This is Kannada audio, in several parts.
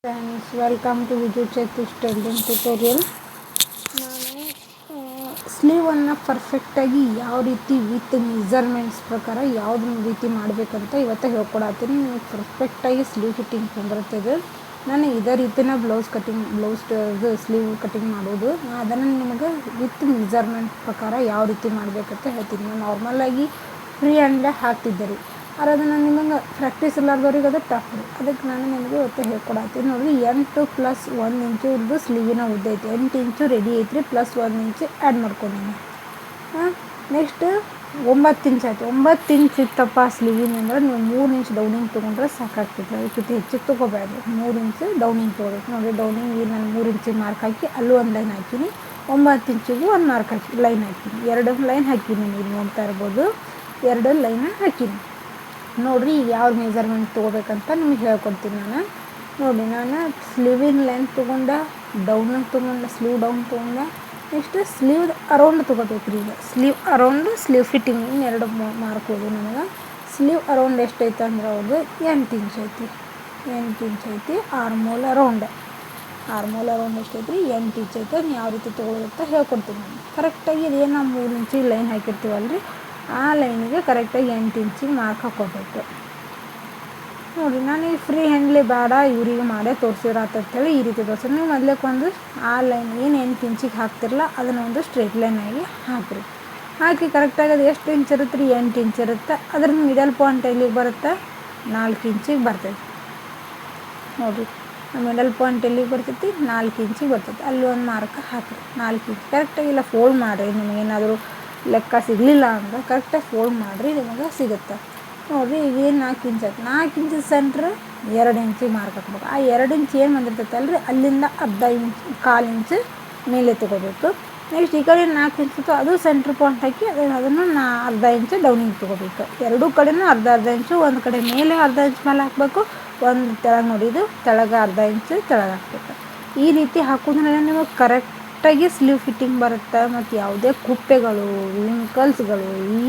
Friends, welcome to Viju Chetu's Tailoring tutorial. ನಾನು ಸ್ಲೀವನ್ನು ಪರ್ಫೆಕ್ಟಾಗಿ ಯಾವ ರೀತಿ ವಿತ್ ಮೆಜರ್ಮೆಂಟ್ಸ್ ಪ್ರಕಾರ ಯಾವ್ದು ರೀತಿ ಮಾಡಬೇಕಂತ ಇವತ್ತು ಹೇಳ್ಕೊಡತ್ತೀನಿ. ನೀವು ಪರ್ಫೆಕ್ಟಾಗಿ ಸ್ಲೀವ್ ಫಿಟ್ಟಿಂಗ್ ಬಂದಿರ್ತದೆ. ನಾನು ಇದೇ ರೀತಿನ ಬ್ಲೌಸ್ ಸ್ಲೀವ್ ಕಟಿಂಗ್ ಮಾಡೋದು. ಅದನ್ನು ನಿಮಗೆ ವಿತ್ ಮೆಜರ್ಮೆಂಟ್ ಪ್ರಕಾರ ಯಾವ ರೀತಿ ಮಾಡಬೇಕಂತ ಹೇಳ್ತೀನಿ. ನಾನು ನಾರ್ಮಲಾಗಿ ಫ್ರೀ ಹ್ಯಾಂಡ್ಲೇ ಹಾಕ್ತಿದ್ದೆ ರೀ. ಆದರೆ ಅದನ್ನು ನಿಮಗೆ ಪ್ರಾಕ್ಟೀಸ್ ಇಲ್ಲಾರ್ದವ್ರಿಗೆ ಅದು ಟಫ್ ರೀ. ಅದಕ್ಕೆ ನಾನು ನಿಮಗೆ ಇವತ್ತು ಹೇಳ್ಕೊಡತ್ತೀನಿ ನೋಡಿರಿ. 8 + 1 ಇಂಚು ಇದ್ದು ಸ್ಲೀವಿನ ಉದ್ದ ಐತಿ. 8 ಇಂಚು ರೆಡಿ ಐತ್ರಿ, ಪ್ಲಸ್ 1 ಇಂಚು ಆ್ಯಡ್ ಮಾಡ್ಕೊಂಡೀನಿ. ನೆಕ್ಸ್ಟ್ 9 ಇಂಚ್ ಆಯಿತು. 9 ಇಂಚ್ ಇತ್ತಪ್ಪ ಸ್ಲೀವಿನ ಅಂದ್ರೆ ನೀವು 3 ಇಂಚ್ ಡೌನಿಂಗ್ ತೊಗೊಂಡ್ರೆ ಸಾಕಾಗ್ತೈತಿ. ಅದಕ್ಕಿಂತ ಹೆಚ್ಚಿಗೆ ತೊಗೋಬೇಡ್ರಿ. 3 ಇಂಚ್ ಡೌನಿಂಗ್ ತೊಗೋಬೇಕು ನೋಡಿರಿ. ಡೌನಿಂಗ್ ನಾನು 3 ಇಂಚಿಗೆ ಮಾರ್ಕ್ ಹಾಕಿ ಅಲ್ಲೂ ಒಂದು ಲೈನ್ ಹಾಕೀನಿ. 9 ಇಂಚಿಗೂ ಒಂದು ಮಾರ್ಕ್ ಹಾಕಿ ಲೈನ್ ಹಾಕೀನಿ. 2 ಲೈನ್ ಹಾಕೀನಿ. ನೀವು ನೋಡ್ತಾ ಇರ್ಬೋದು, 2 ಲೈನ್ ಹಾಕೀನಿ. ನೋಡಿರಿ ಈಗ ಯಾವ ಮೆಜರ್ಮೆಂಟ್ ತೊಗೋಬೇಕಂತ ನಿಮಗೆ ಹೇಳ್ಕೊಡ್ತೀನಿ ನಾನು. ನೋಡಿ, ನಾನು ಸ್ಲೀವಿನ ಲೆಂತ್ ತೊಗೊಂಡೆ, ಡೌನಿಗೆ ತೊಗೊಂಡೆ, ಸ್ಲೀವ್ ಡೌನ್ ತೊಗೊಂಡೆ. ನೆಕ್ಸ್ಟ್ ಸ್ಲೀವ್ ಅರೌಂಡ್ ತೊಗೋಬೇಕು ರೀ. ಈಗ ಸ್ಲೀವ್ ಅರೌಂಡ್, ಸ್ಲೀವ್ ಫಿಟ್ಟಿಂಗ್ ಇನ್ನೆರಡು ಮಾರ್ಕ್ ಹೋದು ನನಗೆ. ಸ್ಲೀವ್ ಅರೌಂಡ್ ಎಷ್ಟೈತೆ ಅಂದ್ರೆ ಅವ್ರದ್ದು 8 ಇಂಚ್ ಐತಿ. 8 ಇಂಚ್ ಐತಿ. ಆರ್ಮೋಲ್ ಅರೌಂಡ್ ಎಷ್ಟೈತಿ? 8 ಇಂಚ್ ಐತೆ. ಅದನ್ನ ಯಾವ ರೀತಿ ತೊಗೊಳ್ಳೋದಂತ ಹೇಳ್ಕೊಡ್ತೀನಿ ನಾನು. ಕರೆಕ್ಟಾಗಿ ಏನು ನಾವು 3 ಇಂಚಿಗೆ ಲೈನ್ ಹಾಕಿರ್ತೀವಲ್ರಿ, ಆ ಲೈನಿಗೆ ಕರೆಕ್ಟಾಗಿ 8 ಇಂಚಿಗೆ ಮಾರ್ಕ್ ಹಾಕ್ಕೋಬೇಕು. ನೋಡಿರಿ, ನಾನು ಈ ಫ್ರೀ ಹ್ಯಾಂಡ್ಲಿ ಬೇಡ, ಇವರಿಗೆ ಮಾಡೇ ತೋರಿಸಿರತ್ತಂತೇಳಿ ಈ ರೀತಿ ತೋರಿಸಿ. ನೀವು ಮೊದಲೇಕೊಂದು ಆ ಲೈನ್ ಏನು 8 ಇಂಚಿಗೆ ಹಾಕ್ತಿರಲ್ಲ ಅದನ್ನು ಒಂದು ಸ್ಟ್ರೇಟ್ ಲೈನಾಗಿ ಹಾಕಿರಿ. ಹಾಕಿ ಕರೆಕ್ಟಾಗಿ ಅದು ಎಷ್ಟು ಇಂಚ್ ಇರುತ್ತೆ ರೀ? 8 ಇಂಚ್ ಇರುತ್ತೆ. ಅದ್ರ ಮಿಡಲ್ ಪಾಯಿಂಟ್ ಎಲ್ಲಿಗೆ ಬರುತ್ತೆ? 4 ಇಂಚಿಗೆ ಬರ್ತೈತಿ. ನೋಡಿರಿ, ಮಿಡಲ್ ಪಾಯಿಂಟ್ ಎಲ್ಲಿಗೆ ಬರ್ತೈತಿ? 4 ಇಂಚಿಗೆ ಬರ್ತೈತಿ. ಅಲ್ಲಿ ಒಂದು ಮಾರ್ಕ್ ಹಾಕಿರಿ. 4 ಇಂಚ್ ಕರೆಕ್ಟಾಗಿ ಇಲ್ಲ ಫೋಲ್ಡ್ ಮಾಡಿರಿ. ನಿಮಗೇನಾದರೂ ಲೆಕ್ಕ ಸಿಗಲಿಲ್ಲ ಅಂದ್ರೆ ಕರೆಕ್ಟಾಗಿ ಫೋಲ್ಡ್ ಮಾಡಿರಿ, ನಿಮಗೆ ಸಿಗುತ್ತೆ. ನೋಡಿರಿ, ಈಗ ಏನು 4 ಇಂಚ್ ಆಯ್ತು. 4 ಇಂಚ್ ಸೆಂಟ್ರ್ 2 ಇಂಚಿಗೆ ಮಾರ್ಕ್ ಹಾಕ್ಬೇಕು. ಆ 2 ಇಂಚ್ ಏನು ಬಂದಿರ್ತೈತೆ ಅಲ್ರಿ, ಅಲ್ಲಿಂದ ಅರ್ಧ ಇಂಚ್, 1/4 ಇಂಚ್ ಮೇಲೆ ತೊಗೋಬೇಕು. ನೆಕ್ಸ್ಟ್ ಈ ಕಡೆ 4 ಇಂಚ್ ಇತ್ತು, ಅದು ಸೆಂಟ್ರ್ ಪಾಯಿಂಟ್ ಹಾಕಿ ಅದನ್ನು ಅರ್ಧ ಇಂಚ್ ಡೌನಿಂಗ್ ತೊಗೋಬೇಕು. ಎರಡೂ ಕಡೆನೂ ಅರ್ಧ ಇಂಚು, ಒಂದು ಕಡೆ ಮೇಲೆ ಅರ್ಧ ಇಂಚ್ ಮೇಲೆ ಹಾಕಬೇಕು, ಒಂದು ತೆಳಗೆ ನೋಡಿದ್ದು ತೆಳಗೆ ಅರ್ಧ ಇಂಚ್ ತೆಳಗೆ ಹಾಕ್ಬೇಕು. ಈ ರೀತಿ ಹಾಕೋದ್ರಿಂದ ನಿಮಗೆ ಕರೆಕ್ಟಾಗಿ ಸ್ಲೀವ್ ಫಿಟ್ಟಿಂಗ್ ಬರುತ್ತೆ. ಮತ್ತು ಯಾವುದೇ ಕುಪ್ಪೆಗಳು, ವಿಂಕಲ್ಸ್ಗಳು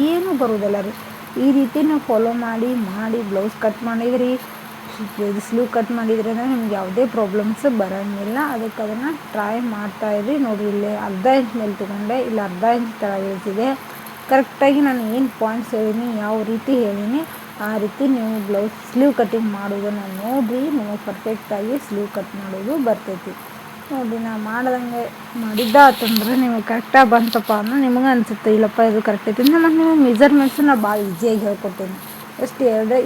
ಏನೂ ಬರೋದಿಲ್ಲ ರೀ. ಈ ರೀತಿ ನೀವು ಫಾಲೋ ಮಾಡಿ ಬ್ಲೌಸ್ ಕಟ್ ಮಾಡಿದ್ರಿ, ಸ್ಲೀವ್ ಕಟ್ ಮಾಡಿದ್ರಿ ಅಂದರೆ ನಿಮ್ಗೆ ಯಾವುದೇ ಪ್ರಾಬ್ಲಮ್ಸ್ ಬರೋಂಗಿಲ್ಲ. ಅದಕ್ಕೆ ಅದನ್ನು ಟ್ರೈ ಮಾಡ್ತಾಯಿದ್ರಿ. ನೋಡಿರಿ, ಇಲ್ಲಿ ಅರ್ಧ ಇಂಚ್ ಮೇಲೆ ತೊಗೊಂಡೆ, ಇಲ್ಲಿ ಅರ್ಧ ಇಂಚ್ ತೆಳಗೆ ಇಳಿಸಿದೆ. ಕರೆಕ್ಟಾಗಿ ನಾನು ಏನು ಪಾಯಿಂಟ್ಸ್ ಹೇಳೀನಿ, ಯಾವ ರೀತಿ ಹೇಳೀನಿ ಆ ರೀತಿ ನೀವು ಬ್ಲೌಸ್ ಸ್ಲೀವ್ ಕಟ್ಟಿಂಗ್ ಮಾಡೋದನ್ನು ನೋಡಿರಿ. ನೀವು ಪರ್ಫೆಕ್ಟಾಗಿ ಸ್ಲೀವ್ ಕಟ್ ಮಾಡೋದು ಬರ್ತೈತಿ. ನೋಡಿ, ನಾವು ಮಾಡ್ದಂಗೆ ಮಾಡಿದ್ದಾತಂದ್ರೆ ನಿಮಗೆ ಕರೆಕ್ಟಾಗಿ ಬಂತಪ್ಪ ಅಂದ್ರೆ ನಿಮಗೆ ಅನಿಸುತ್ತೆ ಇಲ್ಲಪ್ಪ ಇದು ಕರೆಕ್ಟ್ ಐತಿ. ಮತ್ತು ನೀವು ಮೆಜರ್ಮೆಂಟ್ಸು ನಾನು ಭಾಳ ಈಸಿಯಾಗಿ ಹೇಳ್ಕೊಡ್ತೀನಿ. ಎಷ್ಟು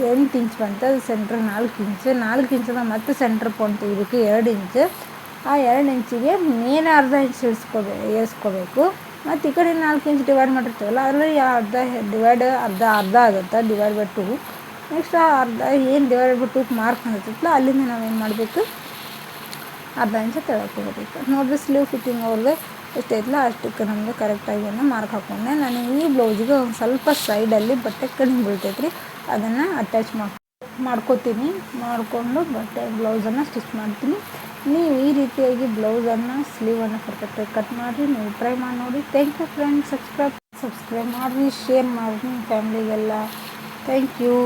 8 ಇಂಚ್ ಬಂತು, ಅದು ಸೆಂಟ್ರ್ 4 ಇಂಚದ ಮತ್ತು ಸೆಂಟ್ರ್ ಪಾಯಿಂಟ್ ಇದಕ್ಕೆ 2 ಇಂಚ್. ಆ 2 ಇಂಚಿಗೆ ಮೇಲೆ ಅರ್ಧ ಇಂಚ್ ಏರಿಸ್ಕೋಬೇಕು. ಮತ್ತು ಈ ಕಡೆ 4 ಇಂಚ್ ಡಿವೈಡ್ ಮಾಡಿರ್ತೀವಲ್ಲ, ಅದರಲ್ಲಿ ಅರ್ಧ ಆಗುತ್ತೆ, ಡಿವೈಡ್ ಬೈ 2. ನೆಕ್ಸ್ಟ್ ಆ ಅರ್ಧ ಏನು ಡಿವೈಡ್ ಬೈ 2 ಮಾರ್ಕ್ ಬಂದಿರ್ತೈತಲ್ಲ, ಅಲ್ಲಿಂದ ನಾವೇನು ಮಾಡಬೇಕು? ಅರ್ಧ ಇಂಚ್ ತೆಳಗೆ ಹೋಗಬೇಕು. ನೋಡಿರಿ, ಸ್ಲೀವ್ ಫಿಟ್ಟಿಂಗ್ ಅವ್ರದ್ದು ಎಷ್ಟೈತಲ್ಲ ಅಷ್ಟಕ್ಕೆ ನಮಗೆ ಕರೆಕ್ಟಾಗಿ ಮಾರ್ಕ್ ಹಾಕ್ಕೊಂಡೆ. ನಾನು ಈ ಬ್ಲೌಸಿಗೆ ಒಂದು ಸ್ವಲ್ಪ ಸೈಡಲ್ಲಿ ಬಟ್ಟೆ ಕಡಿಮೆ ಬೀಳ್ತೈತೆ ರೀ, ಅದನ್ನು ಅಟ್ಯಾಚ್ ಮಾಡ್ಕೋತೀನಿ. ಮಾಡಿಕೊಂಡು ಬ್ಲೌಸನ್ನು ಸ್ಟಿಚ್ ಮಾಡ್ತೀನಿ. ನೀವು ಈ ರೀತಿಯಾಗಿ ಬ್ಲೌಸನ್ನು ಸ್ಲೀವನ್ನು ಪರ್ಫೆಕ್ಟಾಗಿ ಕಟ್ ಮಾಡಿರಿ. ನೀವು ಟ್ರೈ ಮಾಡಿ ನೋಡಿ. Thank you friends. ಸಬ್ಸ್ಕ್ರೈಬ್ ಮಾಡಿರಿ, ಶೇರ್ ಮಾಡಿರಿ ನಿಮ್ಮ ಫ್ಯಾಮ್ಲಿಗೆಲ್ಲ. Thank you.